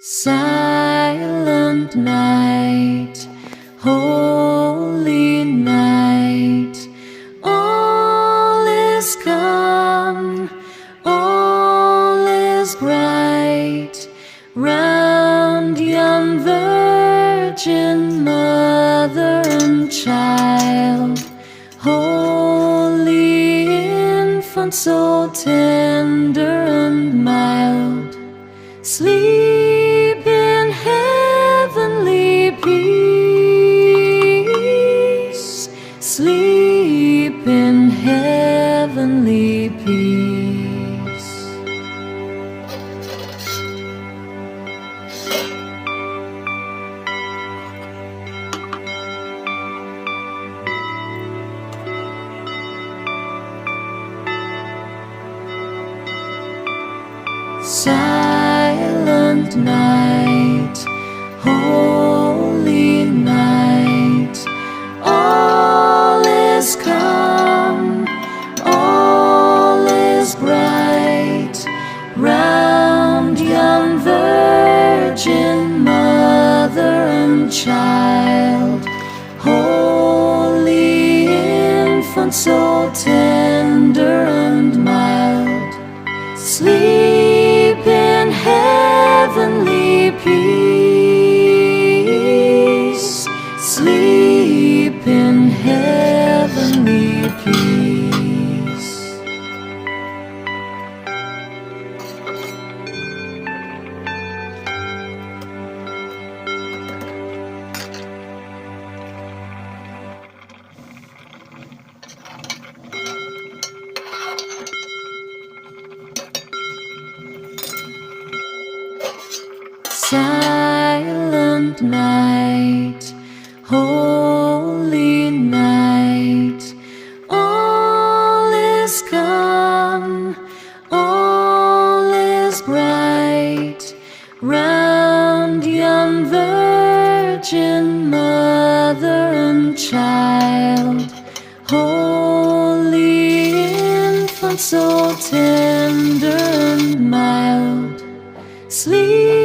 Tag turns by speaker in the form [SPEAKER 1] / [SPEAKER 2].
[SPEAKER 1] Silent night, holy night, all is calm, all is bright, round yon virgin mother and child, holy infant, so tender and mild. Sleep in heavenly peace. Sleep in heavenly peace. Silent night, holy night, all is calm, all is bright, round yon virgin mother and child, holy infant, so tender and mild. Sleep in heavenly peace. Sleep in heavenly peace. Silent night, holy night, all is calm, all is bright, round yon virgin mother and child, holy infant, so tender and mild. Sleep